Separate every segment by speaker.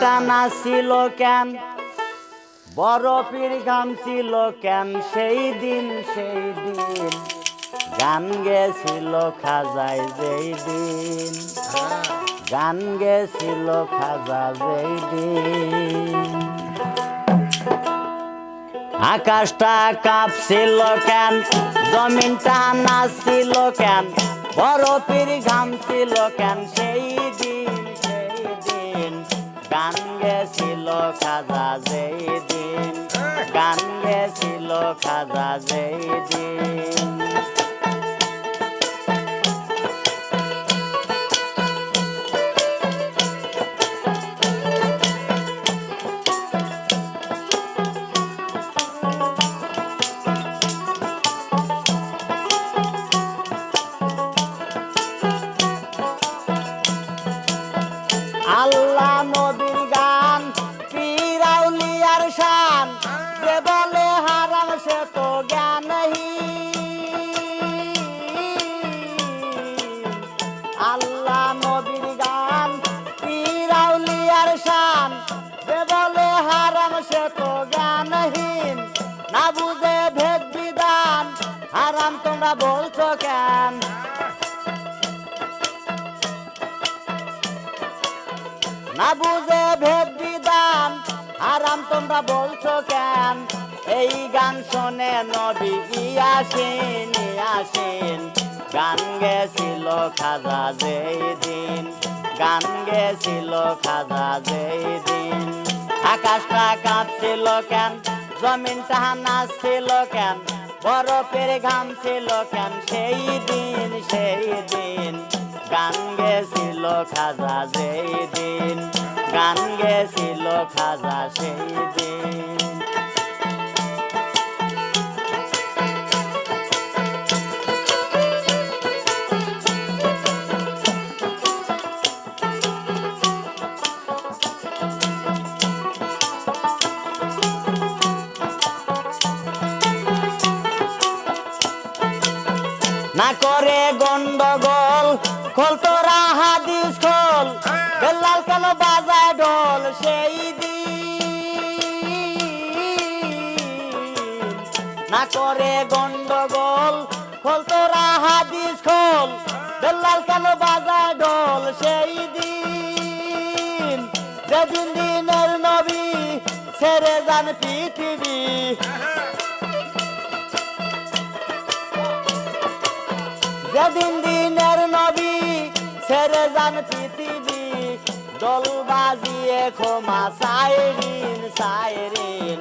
Speaker 1: জমিনটা নাছিল কেন, বরফের ঘাম ছিল কেন, সেই দিন গান গেছিল খাজায় যেই দিন, গান গেছিল খাজা যেই দিন। আকাশটা কাঁপছিল কেন, জমিনটা নাছিল কেন, বরফের ঘাম ছিল কেন, সেই দিন গান গেছিল খাজা যেই দিন, গান গেছিল খাজা যেই দিন। আল্লাহ নবীর গান, পীর আউলিয়ার শান, যে বলে হারাম সে তো জ্ঞানহীন। আল্লাহ নবীর গান, পীর আউলিয়ার শান, যে বলে হারাম সে তো জ্ঞানহীন। না বুঝে ভেদ বিধান, হারাম তোমরা বলছো কেন? না বুঝে ভেদ বিধান, হারাম তোমরা বলছো কেন? এই গান শোনে নবী ইয়াসিন, ইয়াসিন, গান গেছিল খাজা যেই দিন, গান গেছিল খাজা যেই দিন। আকাশটা কাঁপছিল কেন, জমিনটা নাচছিল কেন, বরফের ঘাম ছিল কেন, সেই দিন গান গেছিল খাজা যেই দিন, গান গেছিল খাজা সেই দিন। না করে গন্ডগোল, খোল তোরা হাদিস খোল, বেলাল কেন বাজায় ঢোল সেই দিন। না করে গন্ডগোল, খোল তোরা হাদিস খোল, বেলাল কেন বাজায় ঢোল সেই দিন। যেদিন দিনের নবী ছেড়ে যান পৃথিবী, যেদিন দিনের নবী ছেড়ে যান পৃথিবী, দল বাজিয়ে ক্ষমা সাইরিন, সাইরিন,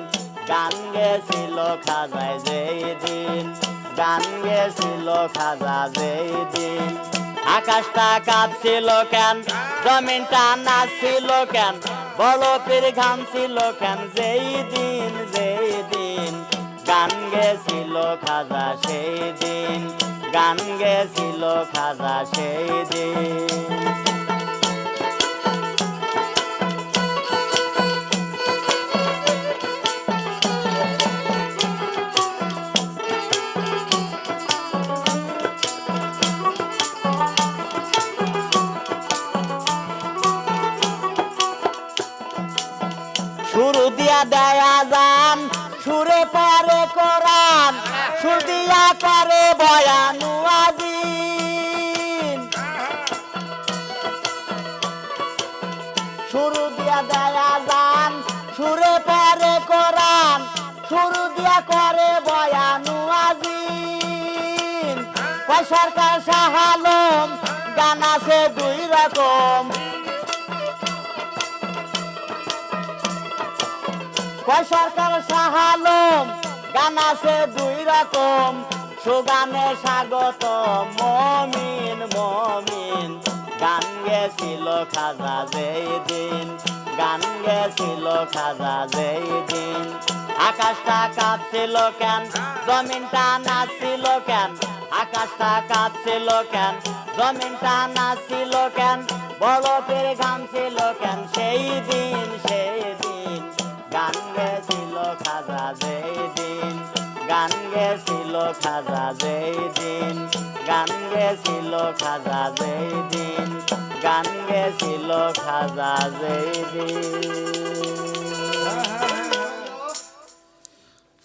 Speaker 1: গান গেছিল খাজায় যেই দিন, গান গেছিল খাজা যেই দিন। আকাশটা কাঁপছিল কেন, জমিনটা নাচছিল কেন, বরফের ঘাম ছিল কেন, যেই দিন গান গেছিল খাজা সেই দিন, গান গেছিল খাজা সেই দিন। শুরু দিয়া দেয়া যান, সুরে পরে কোরআন, সুর দিয়া করে বয়ান ওয়াজিন। শুরু দিয়া দেয়া যান, সুরে পরে কোরআন, শুরু দিয়া করে বয়ান ওয়াজিন। কয় সরকার শাহ আলম, গান আছে দুই রকম, কয় সরকার শাহ আলম, গান আছে দুই রকম। সুগানে স্বাগত মমিন, মমিন, গান গেছিল খাজা যেই দিন, গান গেছিল খাজা যেই দিন। আকাশটা কাঁপছিল কেন, জমিনটা নাচছিল কেন, আকাশটা কাঁপছিল কেন, জমিনটা নাচছিল কেন, বরফের ঘাম ছিল কেন, সেই দিন গান গেছিল খাজা যেই দিন, গান গেছিল খাজা যেই দিন, গান গেছিল খাজা যেই দিন, গান গেছিল খাজা যেই দিন।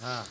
Speaker 2: হ্যাঁ